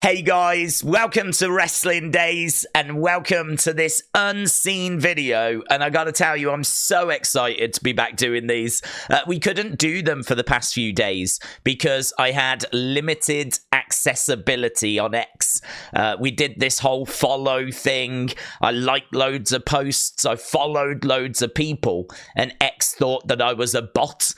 Hey guys, welcome to Wrestling Days and welcome to this unseen video. And I gotta tell you, I'm so excited to be back doing these. We couldn't do them for the past few days because I had limited accessibility on X. We did this whole follow thing. I liked loads of posts. I followed loads of people, and X thought that I was a bot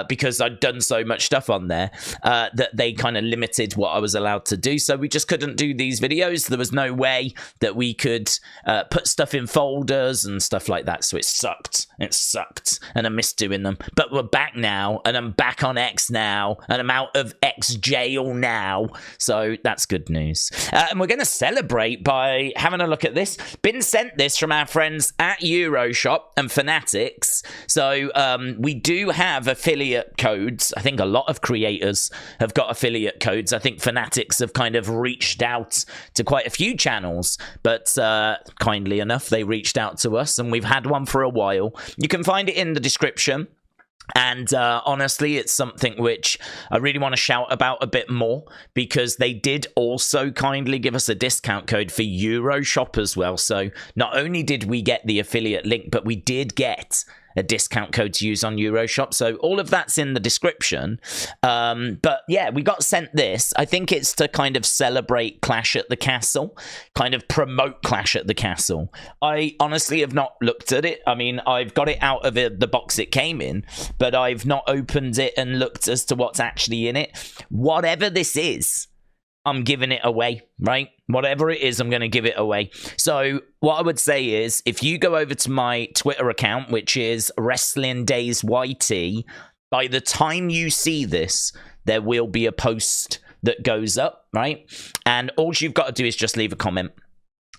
because I'd done so much stuff on there that they kind of limited what I was allowed to do. So we just couldn't do these videos. There was no way that we could put stuff in folders and stuff like that. So it sucked. And I missed doing them. But we're back now, and I'm back on X now, and I'm out of X jail now. So that's good news. And we're going to celebrate by having a look at this. Been sent this from our friends at Euroshop and Fanatics. So we do have affiliate codes. I think a lot of creators have got affiliate codes. I think Fanatics have kind of reached out to quite a few channels, but kindly enough, they reached out to us, and we've had one for a while. You can find it in the description. And honestly, it's something which I really want to shout about a bit more, because they did also kindly give us a discount code for Euroshop as well. So not only did we get the affiliate link, but we did get a discount code to use on Euroshop. So all of that's in the description. But yeah, we got sent this. I think it's to kind of celebrate Clash at the Castle, kind of promote Clash at the Castle. I honestly have not looked at it. I mean, I've got it out of the box it came in, but I've not opened it and looked as to what's actually in it. Whatever this is, I'm giving it away, right? Whatever it is, I'm going to give it away. So what I would say is, if you go over to my Twitter account, which is Wrestling Days YT, by the time you see this, there will be a post that goes up, right? And all you've got to do is just leave a comment.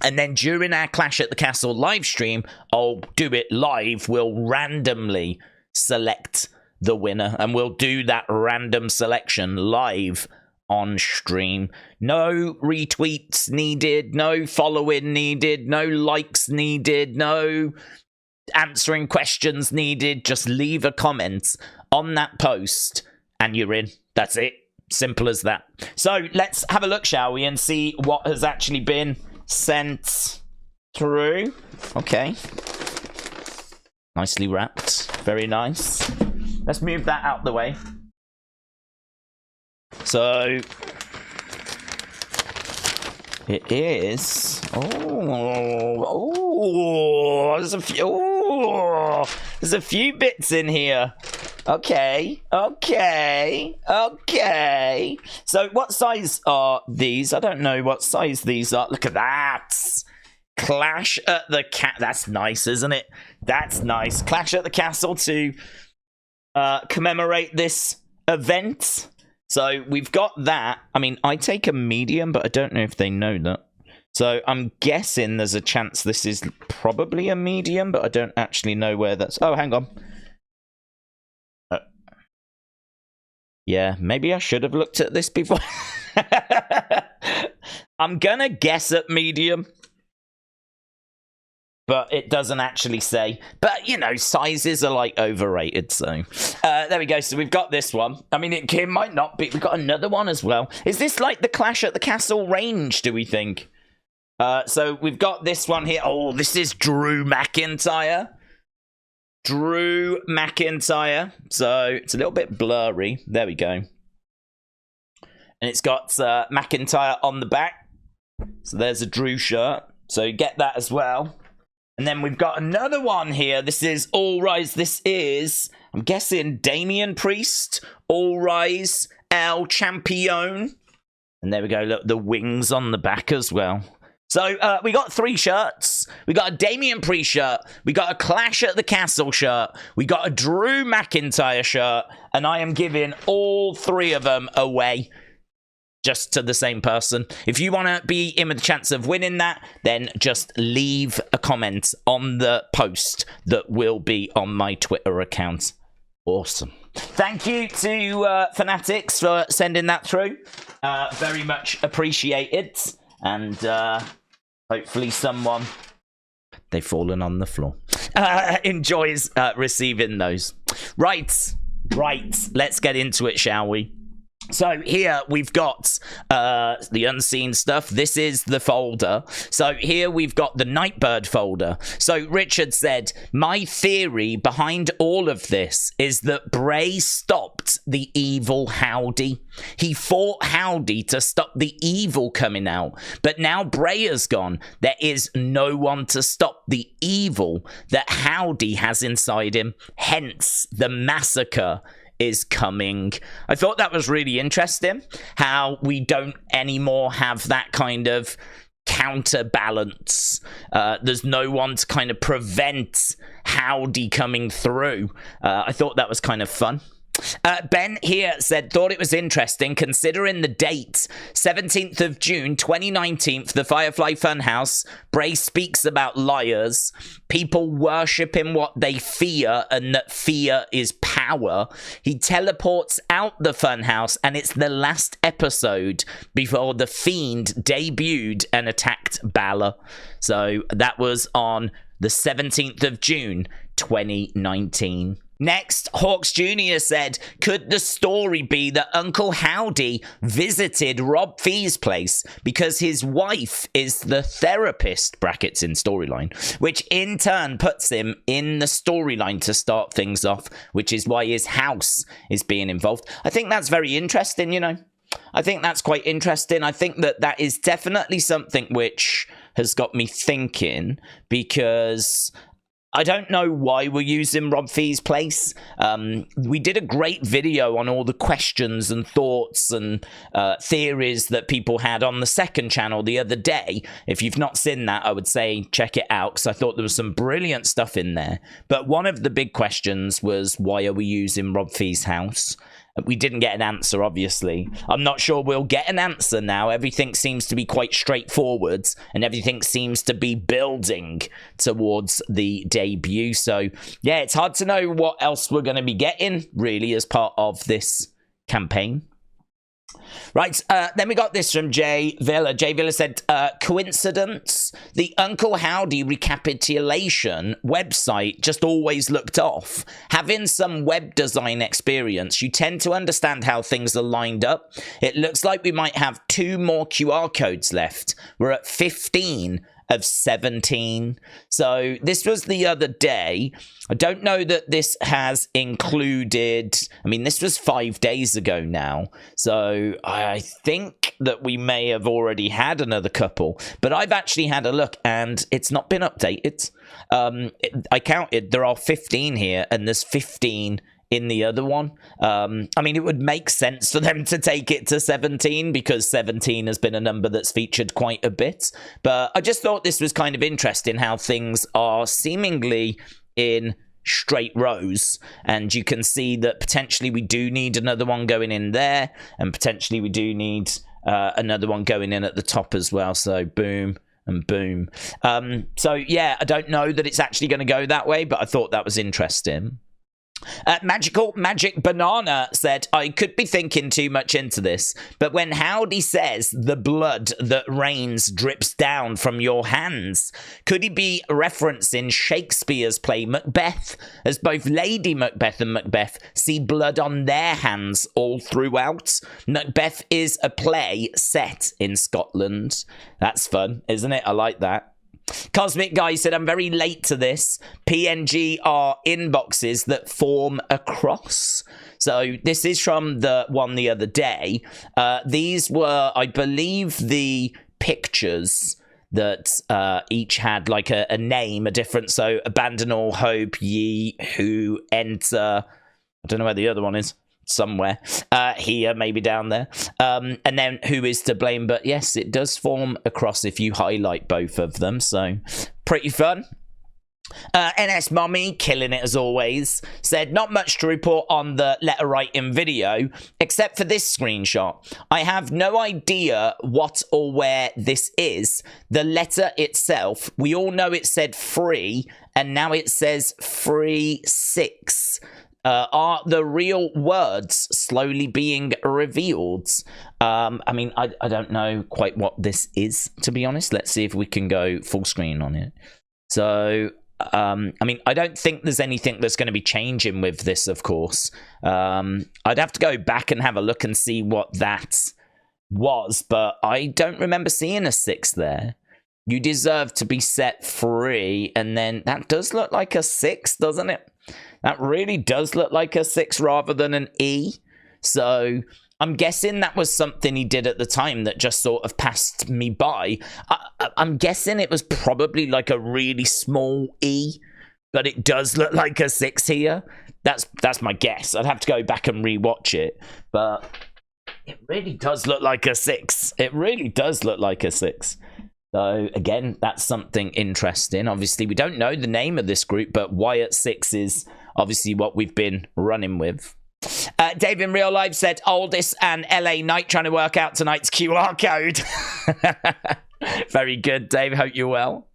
And then during our Clash at the Castle live stream, I'll do it live. We'll randomly select the winner, and we'll do that random selection live on stream. No retweets needed, no following needed, no likes needed, no answering questions needed. Just leave a comment on that post and you're in. That's it. Simple as that. So let's have a look, shall we, and see what has actually been sent through. Okay. Nicely wrapped. Very nice. Let's move that out the way. So it is. There's a few bits in here. Okay. So what size are these? I don't know what size these are. Look at that. Clash at the That's nice, isn't it? That's nice. Clash at the Castle to commemorate this event. So we've got that. I mean, I take a medium, but I don't know if they know that. So I'm guessing there's a chance this is probably a medium, but I don't actually know where that's... Oh, hang on. Yeah, maybe I should have looked at this before. I'm gonna guess at medium, but it doesn't actually say. But, you know, sizes are, like, overrated, so... there we go. So we've got this one. I mean, it might not be. We've got another one as well. Is this, like, the Clash at the Castle range, do we think? So we've got this one here. Oh, this is Drew McIntyre. Drew McIntyre. So it's a little bit blurry. There we go. And it's got McIntyre on the back. So there's a Drew shirt. So you get that as well. And then we've got another one here. This is All Rise. This is, I'm guessing, Damian Priest. All Rise, El Champion. And there we go. Look, the wings on the back as well. So we got 3 shirts. We got a Damian Priest shirt. We got a Clash at the Castle shirt. We got a Drew McIntyre shirt. And I am giving all 3 of them away, just to the same person. If you want to be in with a chance of winning that, then just leave a comment on the post that will be on my Twitter account. Awesome. Thank you to Fanatics for sending that through. Very much appreciated. And hopefully someone... They've fallen on the floor. Enjoys receiving those. Right. Let's get into it, shall we? So here we've got the unseen stuff. This is the folder. So here we've got the Nightbird folder. So Richard said, my theory behind all of this is that Bray stopped the evil Howdy. He fought Howdy to stop the evil coming out. But now Bray has gone. There is no one to stop the evil that Howdy has inside him. Hence the massacre is coming. I thought that was really interesting, how we don't anymore have that kind of counterbalance. There's no one to kind of prevent Howdy coming through. I thought that was kind of fun. Ben here said, thought it was interesting considering the date, 17th of June 2019, the Firefly Funhouse. Bray speaks about liars. People worship in what they fear, and that fear is power. He teleports out the Funhouse, and it's the last episode before the Fiend debuted and attacked Balor. So that was on the 17th of June 2019. Next, Hawks Jr. said, could the story be that Uncle Howdy visited Rob Fee's place because his wife is the therapist, brackets in storyline, which in turn puts him in the storyline to start things off, which is why his house is being involved. I think that's very interesting, you know. I think that's quite interesting. I think that that is definitely something which has got me thinking, because I don't know why we're using Rob Fee's place. We did a great video on all the questions and thoughts and theories that people had on the second channel the other day. If you've not seen that, I would say check it out, because I thought there was some brilliant stuff in there. But one of the big questions was, why are we using Rob Fee's house? We didn't get an answer, obviously. I'm not sure we'll get an answer now. Everything seems to be quite straightforward, and everything seems to be building towards the debut. So, yeah, it's hard to know what else we're going to be getting, really, as part of this campaign. Right, then we got this from Jay Villa. Jay Villa said, coincidence? The Uncle Howdy Recapitulation website just always looked off. Having some web design experience, you tend to understand how things are lined up. It looks like we might have 2 more QR codes left. We're at 15 of 17. So this was the other day. I don't know that this has included, I mean, this was 5 days ago now. So I think that we may have already had another couple, but I've actually had a look and it's not been updated. I counted, there are 15 here and there's 15 in the other one. I mean, it would make sense for them to take it to 17 because 17 has been a number that's featured quite a bit. But I just thought this was kind of interesting how things are seemingly in straight rows, and you can see that potentially we do need another one going in there, and potentially we do need another one going in at the top as well. So boom and boom. So yeah, I don't know that it's actually going to go that way, but I thought that was interesting. Magic Banana said, I could be thinking too much into this, but when Howdy says the blood that rains drips down from your hands, could he be referencing Shakespeare's play Macbeth, as both Lady Macbeth and Macbeth see blood on their hands all throughout? Macbeth is a play set in Scotland. That's fun, isn't it? I like that. Cosmic Guy said, I'm very late to this. PNG are inboxes that form a cross. So this is from the one the other day. These were, I believe, the pictures that each had like a name, a different. So abandon all hope, ye who enter. I don't know where the other one is. Somewhere here, maybe down there, and then who is to blame. But yes, it does form a cross if you highlight both of them, so pretty fun. NS Mommy, killing it as always, said, not much to report on the letter writing video, except for this screenshot. I have no idea what or where this is. The letter itself, we all know it said free, and now it says free 6. Are the real words slowly being revealed? I mean, I don't know quite what this is, to be honest. Let's see if we can go full screen on it. So I mean, I don't think there's anything that's going to be changing with this, of course. I'd have to go back and have a look and see what that was, but I don't remember seeing a 6 there. You deserve to be set free, and then that does look like a 6, doesn't it? That really does look like a 6 rather than an E. So I'm guessing that was something he did at the time that just sort of passed me by. I'm guessing it was probably like a really small E, but it does look like a 6 here. That's my guess. I'd have to go back and rewatch it, but it really does look like a 6. It really does look like a 6. So, again, that's something interesting. Obviously, we don't know the name of this group, but Wyatt 6 is obviously what we've been running with. Dave in real life said, Aldis and LA Knight trying to work out tonight's QR code. Very good, Dave. Hope you're well.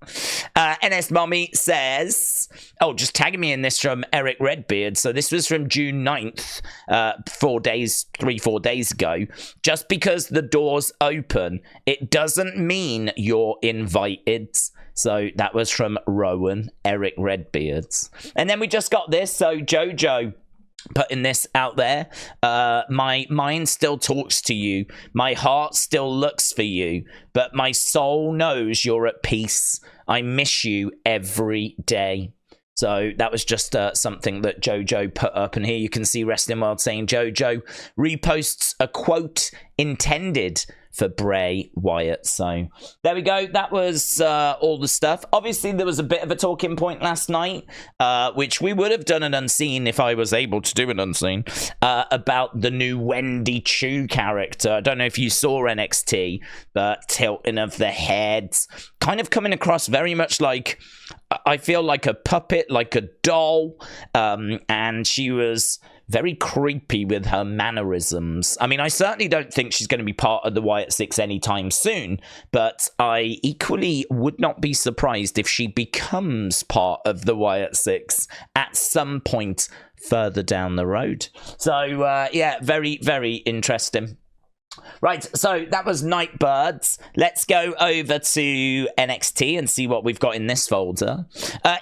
NS Mommy says, oh, just tagging me in this from Eric Redbeard. So this was from June 9th, 4 days ago. Just because the door's open, it doesn't mean you're invited. So that was from Rowan, Eric Redbeards. And then we just got this. So Jojo putting this out there. My mind still talks to you. My heart still looks for you. But my soul knows you're at peace. I miss you every day. So that was just something that Jojo put up. And here you can see Wrestling World saying Jojo reposts a quote intended for Bray Wyatt. So there we go. That was all the stuff. Obviously, there was a bit of a talking point last night, which we would have done an unseen if I was able to do an unseen, about the new Wendy Chu character. I don't know if you saw NXT, but tilting of the heads, kind of coming across very much like, I feel like a puppet, like a doll, and she was very creepy with her mannerisms. I mean, I certainly don't think she's going to be part of the Wyatt 6 anytime soon, but I equally would not be surprised if she becomes part of the Wyatt 6 at some point further down the road. So, yeah, very, very interesting. Right, so that was Nightbirds. Let's go over to NXT and see what we've got in this folder.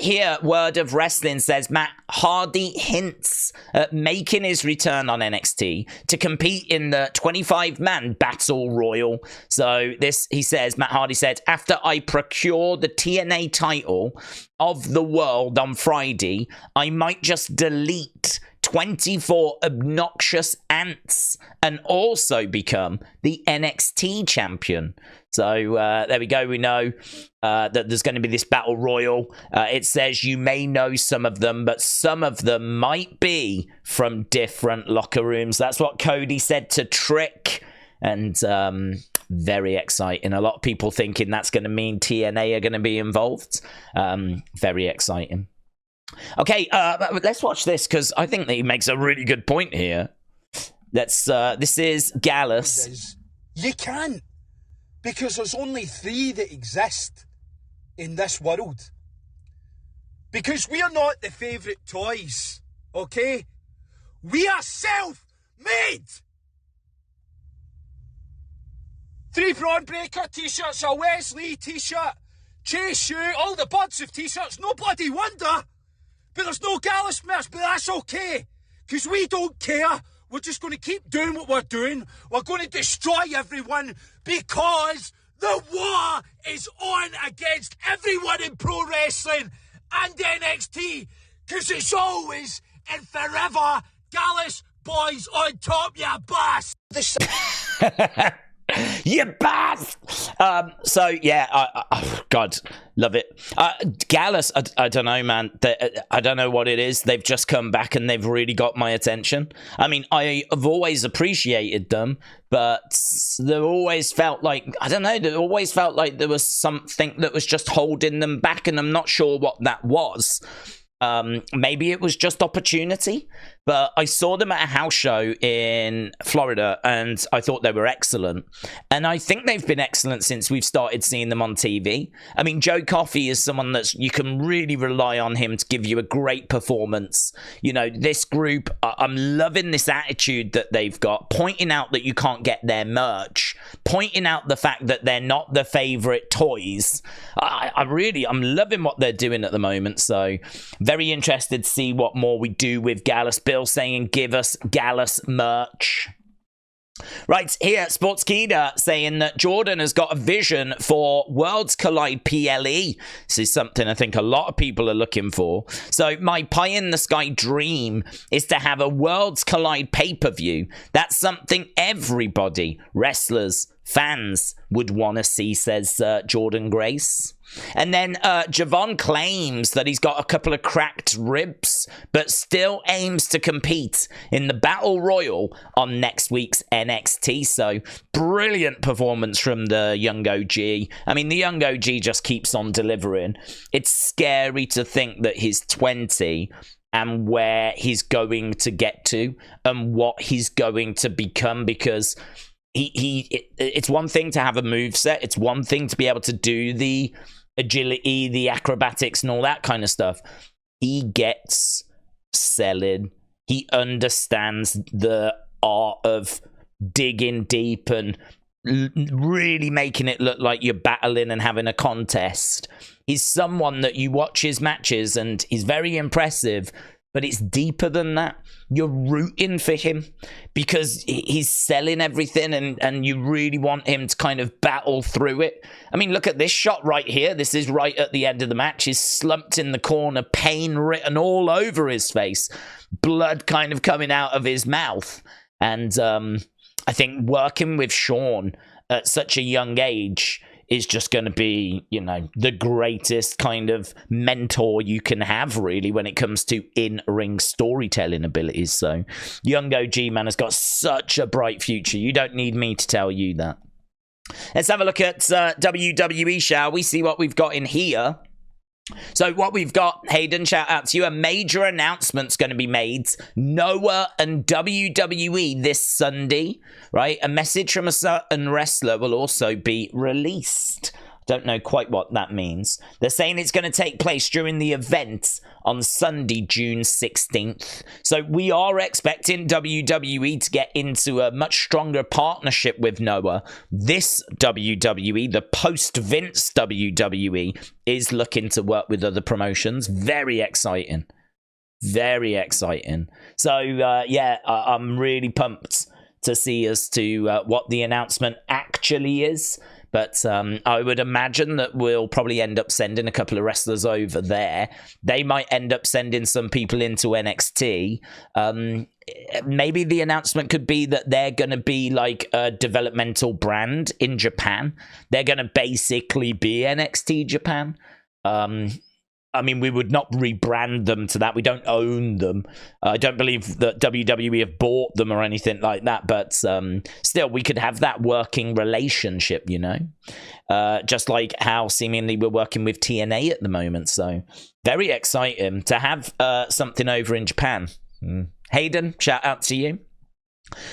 Here, Word of Wrestling says Matt Hardy hints at making his return on NXT to compete in the 25-man Battle Royal. So this, he says, Matt Hardy said, after I procure the TNA title of the world on Friday, I might just delete 24 obnoxious ants and also become the NXT champion. So there we go. We know that there's going to be this battle royal. It says you may know some of them, but some of them might be from different locker rooms. That's what Cody said to Trick. And very exciting. A lot of people thinking that's going to mean TNA are going to be involved. Very exciting. Okay, let's watch this because I think that he makes a really good point here. Let's. This is Gallus. You can't, because there's only 3 that exist in this world. Because we are not the favourite toys, okay? We are self-made. 3 Braun Breaker t-shirts, a Wesley t-shirt, Chase Shoe, all the buds of t-shirts, no bloody wonder. But there's no Gallus merch, but that's okay. Because we don't care. We're just going to keep doing what we're doing. We're going to destroy everyone because the war is on against everyone in pro wrestling and NXT. Because it's always and forever Gallus boys on top, you bass. You bass! So, yeah, oh, God, love it. Gallus, I don't know, man. I don't know what it is. They've just come back and they've really got my attention. I mean, I've always appreciated them, but they always felt like, I don't know, they always felt like there was something that was just holding them back, and I'm not sure what that was. Maybe it was just opportunity, but I saw them at a house show in Florida, and I thought they were excellent. And I think they've been excellent since we've started seeing them on TV. I mean, Joe Coffey is someone that's, you can really rely on him to give you a great performance. You know, this group, I'm loving this attitude that they've got, pointing out that you can't get their merch, pointing out the fact that they're not the favorite toys. I'm loving what they're doing at the moment. So very interested to see what more we do with Gallus. Bill saying, give us Gallus merch. Right, here, Sportskeeda saying that Jordynne has got a vision for Worlds Collide PLE. This is something I think a lot of people are looking for. So my pie-in-the-sky dream is to have a Worlds Collide pay-per-view. That's something everybody, wrestlers, fans, would want to see, says Jordynne Grace. And then Javon claims that he's got a couple of cracked ribs, but still aims to compete in the Battle Royal on next week's NXT. So brilliant performance from the young OG. I mean, the young OG just keeps on delivering. It's scary to think that he's 20 and where he's going to get to and what he's going to become, because it's one thing to have a moveset. It's one thing to be able to do the agility, the acrobatics, and all that kind of stuff. He gets selling. He understands the art of digging deep and really making it look like you're battling and having a contest. He's someone that you watch his matches and he's very impressive, but it's deeper than that. You're rooting for him because he's selling everything, and you really want him to kind of battle through it. I mean, look at this shot right here. This is right at the end of the match. He's slumped in the corner, pain written all over his face, blood kind of coming out of his mouth. And I think working with Sean at such a young age is just going to be, you know, the greatest kind of mentor you can have, really, when it comes to in-ring storytelling abilities. So, young OG, man, has got such a bright future. You don't need me to tell you that. Let's have a look at WWE, shall we? See what we've got in here. So what we've got, Hayden, shout out to you, a major announcement's going to be made. NOAH and WWE this Sunday, right? A message from a certain wrestler will also be released. Don't know quite what that means. They're saying it's going to take place during the event on Sunday, June 16th. So we are expecting WWE to get into a much stronger partnership with NOAH. This WWE, the post-Vince WWE, is looking to work with other promotions. Very exciting. Very exciting. So, yeah, I'm really pumped to see as to what the announcement actually is. But I would imagine that we'll probably end up sending a couple of wrestlers over there. They might end up sending some people into NXT. Maybe the announcement could be that they're going to be like a developmental brand in Japan. They're going to basically be NXT Japan. I mean, we would not rebrand them to that. We don't own them. I don't believe that WWE have bought them or anything like that. But still, we could have that working relationship, you know. Just like how seemingly we're working with TNA at the moment. So very exciting to have something over in Japan. Hayden, shout out to you.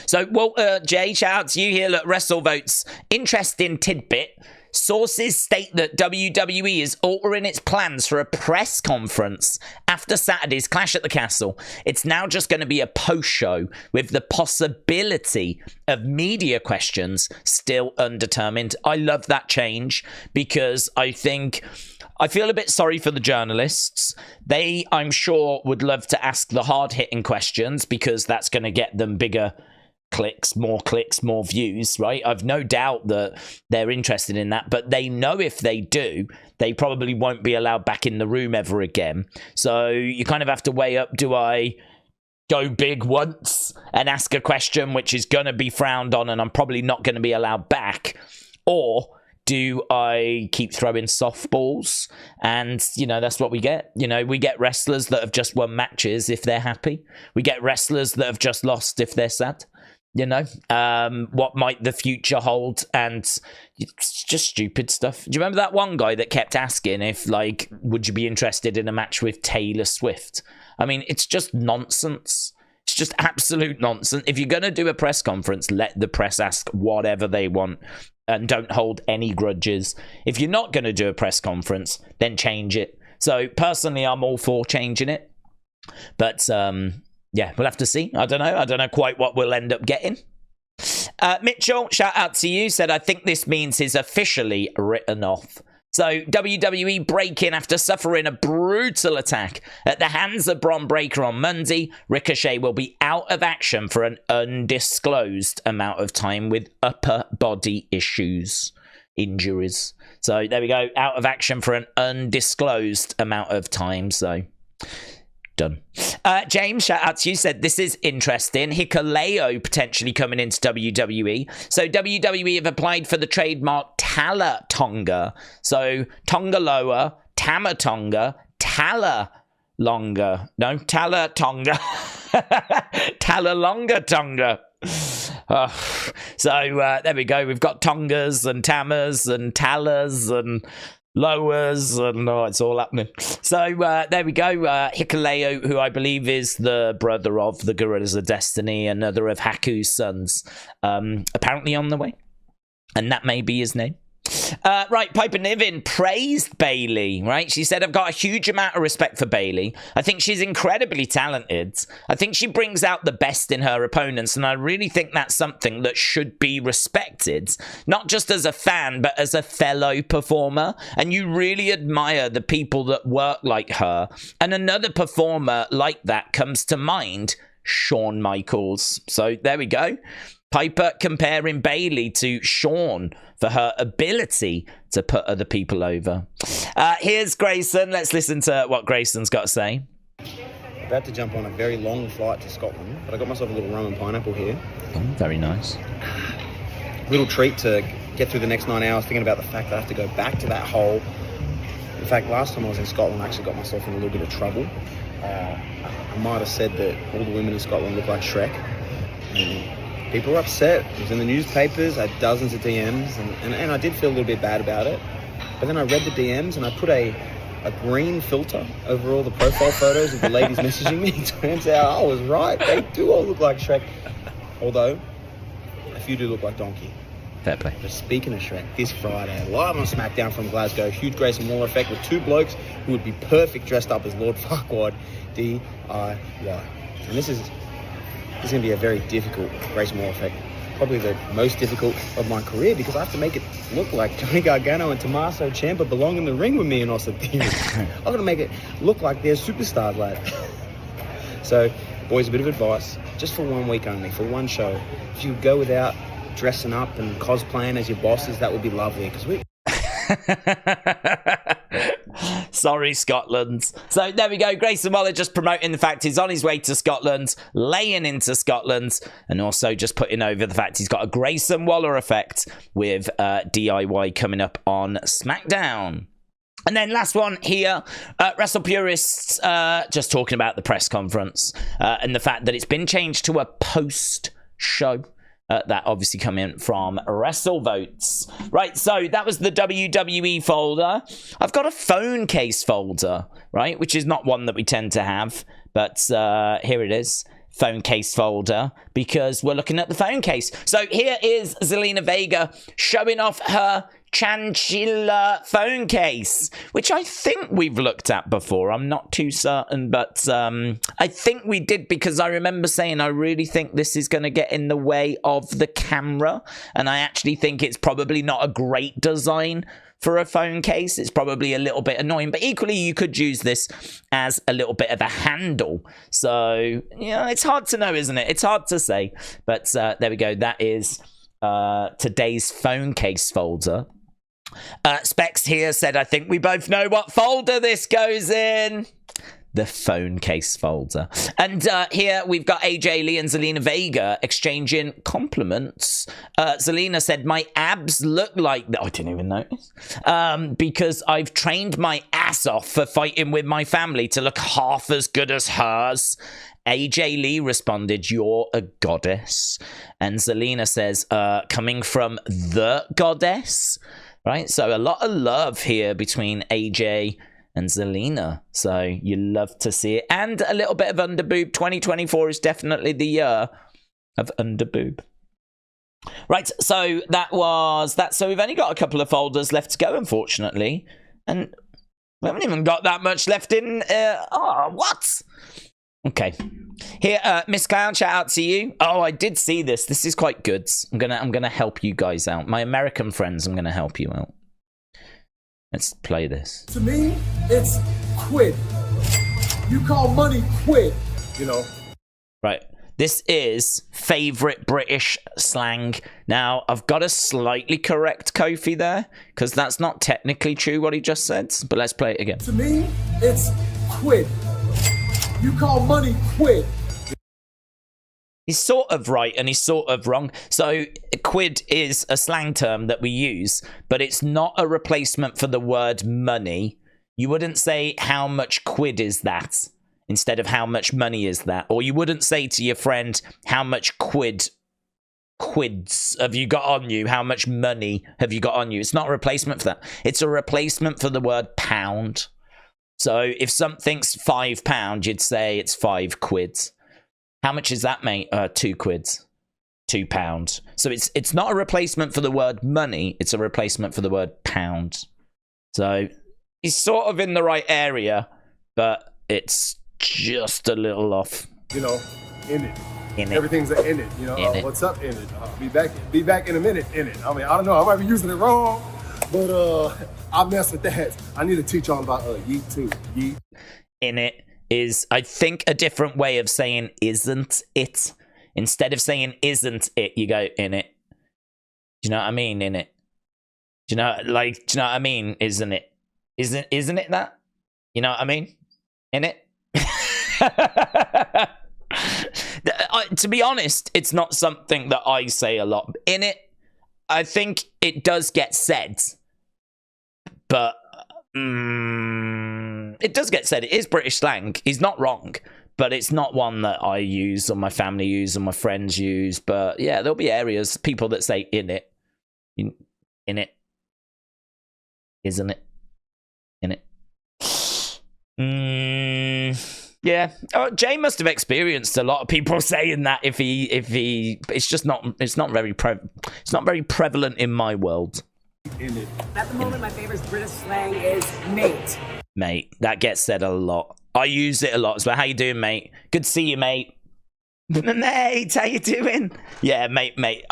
So Walter J, shout out to you here. Look, WrestleVotes. Interesting tidbit. Sources state that WWE is altering its plans for a press conference after Saturday's Clash at the Castle. It's now just going to be a post-show with the possibility of media questions still undetermined. I love that change because I feel a bit sorry for the journalists. They, I'm sure, would love to ask the hard-hitting questions because that's going to get them bigger clicks, more views, right? I've no doubt that they're interested in that, but they know if they do, they probably won't be allowed back in the room ever again. So you kind of have to weigh up, do I go big once and ask a question which is going to be frowned on and I'm probably not going to be allowed back, or do I keep throwing softballs? And, you know, that's what we get. You know, we get wrestlers that have just won matches if they're happy. We get wrestlers that have just lost if they're sad. You know, what might the future hold? And it's just stupid stuff. Do you remember that one guy that kept asking if, like, would you be interested in a match with Taylor Swift? I mean, it's just nonsense. It's That's just absolute nonsense. If you're going to do a press conference, let the press ask whatever they want and don't hold any grudges. If you're not going to do a press conference, then change it. So personally, I'm all for changing it. But yeah, we'll have to see. I don't know quite what we'll end up getting. Mitchell, shout out to you, said, I think this means he's officially written off. So WWE break-in after suffering a brutal attack at the hands of Bron Breakker on Monday. Ricochet will be out of action for an undisclosed amount of time with upper body injuries. So there we go, out of action for an undisclosed amount of time. So done. James, shout out to you, said, this is interesting. Hikuleo potentially coming into WWE. So WWE have applied for the trademark Talla Tonga. So Tonga Lower, Tama Tonga, Talla Longa. No, Talla Tonga. Talla Longa Tonga. So there we go. We've got Tongas and Tamas and Tallas and lowers, and it's all happening. So there we go. Hikuleo, who I believe is the brother of the Gorillas of Destiny, another of Haku's sons, apparently on the way, and that may be his name. Right, Piper Niven praised Bayley, right? She said, I've got a huge amount of respect for Bayley. I think she's incredibly talented. I think she brings out the best in her opponents, and I really think that's something that should be respected, not just as a fan, but as a fellow performer. And you really admire the people that work like her. And another performer like that comes to mind, Shawn Michaels. So there we go. Piper comparing Bayley to Shawn for her ability to put other people over. Here's Grayson. Let's listen to what Grayson's got to say. About to jump on a very long flight to Scotland, but I got myself a little rum and pineapple here. Oh, very nice. Little treat to get through the next 9 hours, thinking about the fact that I have to go back to that hole. In fact, last time I was in Scotland, I actually got myself in a little bit of trouble. I might have said that all the women in Scotland look like ShEIK. And people were upset. It was in the newspapers. I had dozens of DMs, and I did feel a little bit bad about it. But then I read the DMs, and I put a green filter over all the profile photos of the ladies messaging me. It turns out I was right. They do all look like ShEIK. Although, a few do look like Donkey. Fair play. But speaking of ShEIK, this Friday, live on SmackDown from Glasgow, huge Grayson Waller effect with two blokes who would be perfect dressed up as Lord Farquaad, DIY. And this is going to be a very difficult Grayson Waller effect. Probably the most difficult of my career, because I have to make it look like Johnny Gargano and Tommaso Ciampa belong in the ring with me in Austin Theory. I've got to make it look like they're superstars, lad. So, boys, a bit of advice, just for 1 week only, for one show. If you go without dressing up and cosplaying as your bosses, that would be lovely, because we... Sorry, Scotland. So there we go. Grayson Waller just promoting the fact he's on his way to Scotland, laying into Scotland, and also just putting over the fact he's got a Grayson Waller effect with DIY coming up on SmackDown. And then last one here, Wrestle Purists just talking about the press conference and the fact that it's been changed to a post-show. That obviously coming from WrestleVotes. Right, so that was the WWE folder. I've got a phone case folder, right, which is not one that we tend to have, but here it is. Phone case folder, because we're looking at the phone case. So here is Zelina Vega showing off her chinchilla phone case, which I think we've looked at before. I'm not too certain, but I think we did, because I remember saying I really think this is going to get in the way of the camera, and I actually think it's probably not a great design for a phone case. It's probably a little bit annoying, but equally you could use this as a little bit of a handle. So, yeah, it's hard to know, isn't it? It's hard to say, but there we go. That is today's phone case folder. Specs here said, I think we both know what folder this goes in. The phone case folder. And here we've got AJ Lee and Zelina Vega exchanging compliments. Zelina said, my abs look like... I didn't even notice. Because I've trained my ass off for fighting with my family to look half as good as hers. AJ Lee responded, you're a goddess. And Zelina says, coming from the goddess. Right, so a lot of love here between AJ and Zelina. So you love to see it. And a little bit of underboob. 2024 is definitely the year of underboob. Right, so that was that. So we've only got a couple of folders left to go, unfortunately. And we haven't even got that much left in. What? Okay. Here, Miss Clown, shout out to you. Oh, I did see this. This is quite good. I'm gonna help you guys out. My American friends, I'm gonna help you out. Let's play this. To me, it's quid. You call money quid, you know. Right. This is favourite British slang. Now, I've got to slightly correct Coffey there, because that's not technically true what he just said, but let's play it again. To me, it's quid. You call money quid. He's sort of right and he's sort of wrong. So, quid is a slang term that we use, but it's not a replacement for the word money. You wouldn't say, how much quid is that? Instead of how much money is that? Or you wouldn't say to your friend, how much quids have you got on you? How much money have you got on you? It's not a replacement for that. It's a replacement for the word pound. So if something's £5, you'd say it's 5 quids. How much is that, mate? 2 quids. £2. So it's not a replacement for the word money. It's a replacement for the word pound. So he's sort of in the right area, but it's just a little off. You know, in it. In it. Everything's in it. You know, what's up in it? Be back in a minute in it. I mean, I don't know. I might be using it wrong, but I mess with that. I need to teach y'all about yeet too. Yeet. In it is, I think, a different way of saying isn't it. Instead of saying isn't it, you go in it. Do you know what I mean? In it. Do you know what I mean? Isn't it? Isn't it that? You know what I mean? In it. To be honest, it's not something that I say a lot. In it, I think it does get said, but it does get said. It is British slang. He's not wrong, but it's not one that I use or my family use or my friends use. But yeah, there'll be areas, people that say in it, in it, isn't it, in it. Yeah. Oh, Jay must have experienced a lot of people saying that. If he, it's not very prevalent in my world. In it. At the moment, my favorite British slang is mate. Mate, that gets said a lot. I use it a lot. So, how you doing, mate? Good to see you, mate. Mate, how you doing? Yeah, mate, mate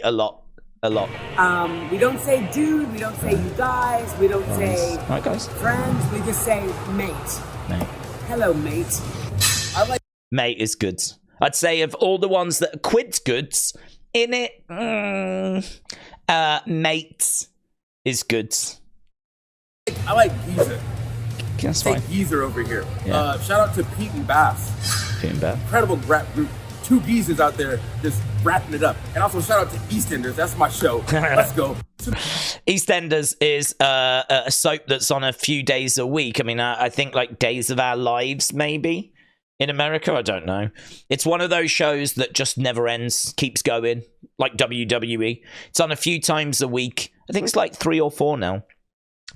a lot. We don't say dude, we don't say you guys, we don't say right, guys. Friends, we just say mate. Mate. Hello, mate. I like mate is good. I'd say of all the ones that are quid's goods, in it, mate is good. I like geezer. That's Take fine. geezer over here. Yeah. Shout out to Pete and Bass. Pete and Bass. Incredible rap group. 2 geezers out there just wrapping it up. And also shout out to EastEnders. That's my show. Let's go. EastEnders is a soap that's on a few days a week. I mean, I think like Days of Our Lives, maybe, in America. I don't know. It's one of those shows that just never ends, keeps going, like WWE. It's on a few times a week. I think it's like 3 or 4 now.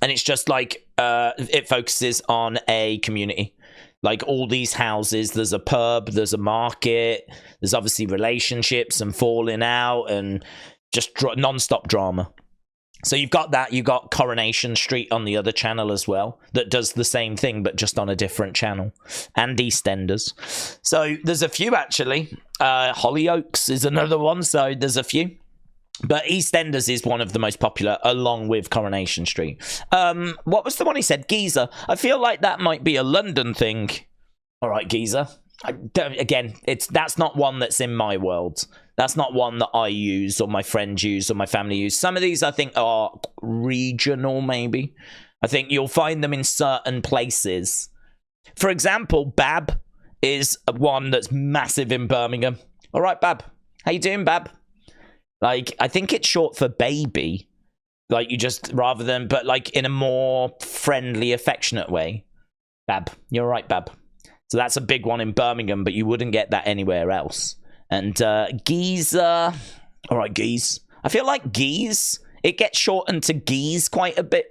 And it's just like, it focuses on a community. Like all these houses, there's a pub, there's a market, there's obviously relationships and falling out and just non-stop drama. So you've got that. You've got Coronation Street on the other channel as well that does the same thing, but just on a different channel. And EastEnders. So there's a few, actually. Hollyoaks is another one, so there's a few. But EastEnders is one of the most popular, along with Coronation Street. What was the one he said? Geezer. I feel like that might be a London thing. All right, Geezer. That's not one that's in my world. That's not one that I use or my friends use or my family use. Some of these I think are regional, maybe. I think you'll find them in certain places. For example, Bab is one that's massive in Birmingham. All right, Bab. How you doing, Bab? Like, I think it's short for baby. Like, you just, rather than, but like in a more friendly, affectionate way. Bab. You're right, Bab. So that's a big one in Birmingham, but you wouldn't get that anywhere else. And geezer. All right, geese. I feel like geese, it gets shortened to geese quite a bit.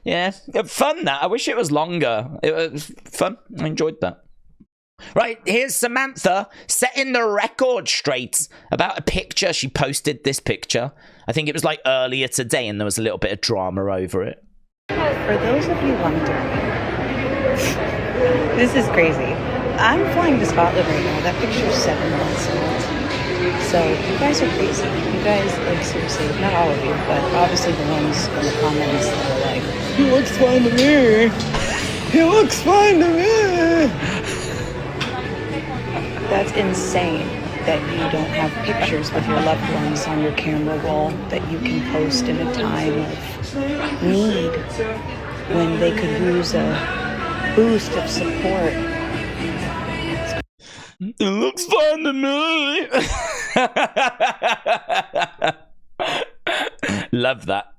Yeah, fun that. I wish it was longer. It was fun. I enjoyed that. Right, here's Samantha setting the record straight about a picture. She posted this picture. I think it was like earlier today, and there was a little bit of drama over it. For those of you wondering, this is crazy. I'm flying to Scotland right now. That picture's 7 months old. So you guys are crazy. You guys, like, seriously, not all of you, but obviously the ones in the comments that are like, he looks fine to me. He looks fine to me. That's insane that you don't have pictures with your loved ones on your camera roll that you can post in a time of need when they could use a boost of support. It looks fun to me. Love that.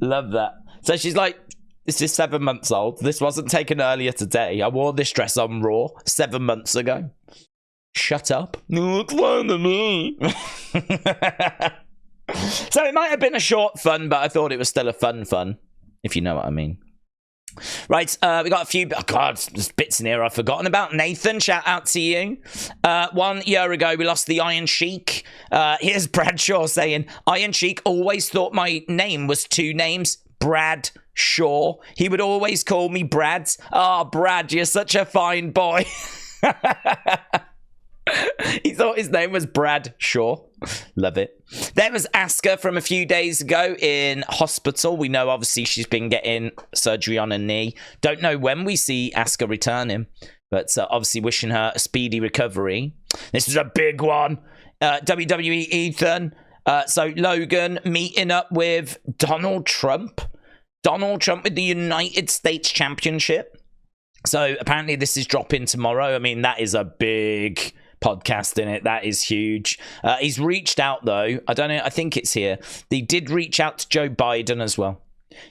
Love that. So she's like, this is 7 months old. This wasn't taken earlier today. I wore this dress on Raw 7 months ago. Shut up. It looks fun to me. So it might have been a short fun, but I thought it was still a fun, if you know what I mean. Right, we got a few... Oh, God, there's bits in here I've forgotten about. Nathan, shout out to you. 1 year ago, we lost the Iron ShEIK. Here's Bradshaw saying, Iron ShEIK always thought my name was 2 names. Bradshaw. He would always call me Brads. Oh, Brad, you're such a fine boy. He thought his name was Bradshaw. Love it. There was Asuka from a few days ago in hospital. We know, obviously, she's been getting surgery on her knee. Don't know when we see Asuka returning, but obviously wishing her a speedy recovery. This is a big one. WWE Ethan. So Logan meeting up with Donald Trump. Donald Trump with the United States Championship. So apparently this is dropping tomorrow. I mean, that is a big podcast in it. That is huge. He's reached out, though. I don't know. I think it's here. They did reach out to Joe Biden as well.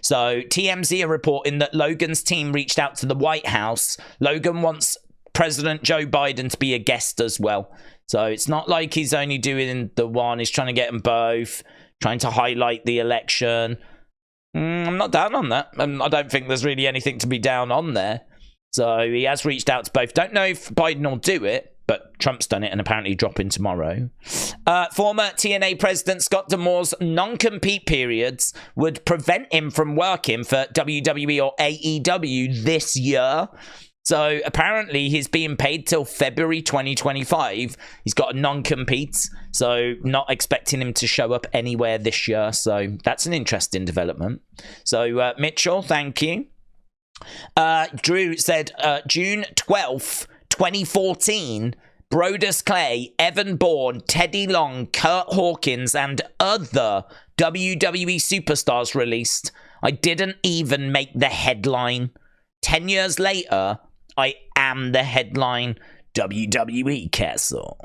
So TMZ are reporting that Logan's team reached out to the White House. Logan wants President Joe Biden to be a guest as well. So it's not like he's only doing the one. He's trying to get them both, trying to highlight the election. I'm not down on that. I don't think there's really anything to be down on there. So he has reached out to both. Don't know if Biden will do it, but Trump's done it and apparently dropping tomorrow. Former TNA president Scott D'Amore's non-compete periods would prevent him from working for WWE or AEW this year. So apparently he's being paid till February 2025. He's got a non-compete, so not expecting him to show up anywhere this year. So that's an interesting development. So Mitchell, thank you. Drew said June 12th, 2014, Brodus Clay, Evan Bourne, Teddy Long, Kurt Hawkins, and other WWE superstars released. I didn't even make the headline. 10 years later, I am the headline. WWE Castle.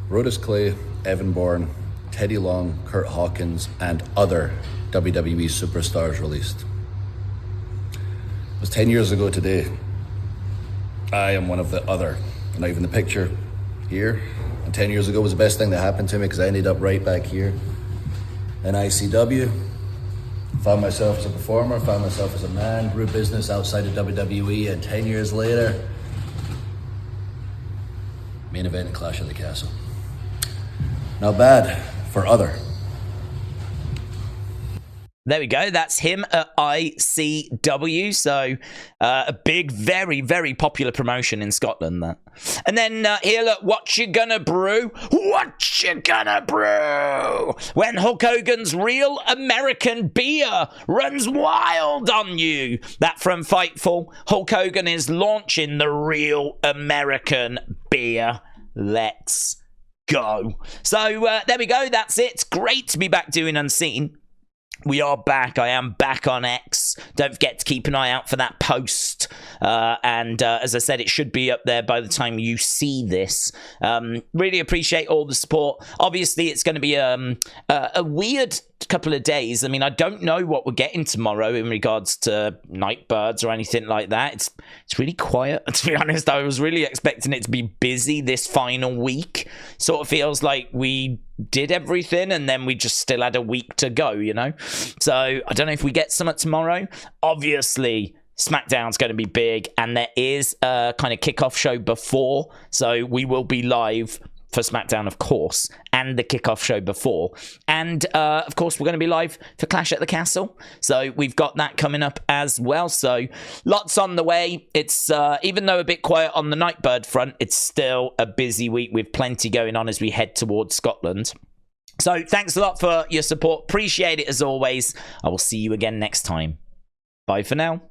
Brodus Clay, Evan Bourne, Teddy Long, Kurt Hawkins, and other WWE superstars released. It was 10 years ago today. I am one of the other. Not even the picture here. And 10 years ago was the best thing that happened to me because I ended up right back here in ICW. Found myself as a performer, found myself as a man, grew business outside of WWE, and 10 years later, main event in Clash of the Castle. Not bad for other. There we go. That's him at ICW. So a big, very, very popular promotion in Scotland, that. And then here, look, what you gonna brew? What you gonna brew? When Hulk Hogan's Real American Beer runs wild on you. That from Fightful. Hulk Hogan is launching the Real American Beer. Let's go. So there we go. That's it. It's great to be back doing Unseen. We are back. I am back on X. Don't forget to keep an eye out for that post And as I said, it should be up there by the time you see this. Really appreciate all the support. Obviously, it's going to be a weird couple of days. I mean, I don't know what we're getting tomorrow in regards to Nightbirds or anything like that. It's really quiet, to be honest. I was really expecting it to be busy this final week. Sort of feels like we did everything and then we just still had a week to go, you know? So I don't know if we get some tomorrow. Obviously, SmackDown's going to be big, and there is a kind of kickoff show before, so we will be live for SmackDown, of course, and the kickoff show before. And, of course, we're going to be live for Clash at the Castle. So we've got that coming up as well. So lots on the way. It's, even though a bit quiet on the Nightbird front, it's still a busy week with plenty going on as we head towards Scotland. So thanks a lot for your support. Appreciate it as always. I will see you again next time. Bye for now.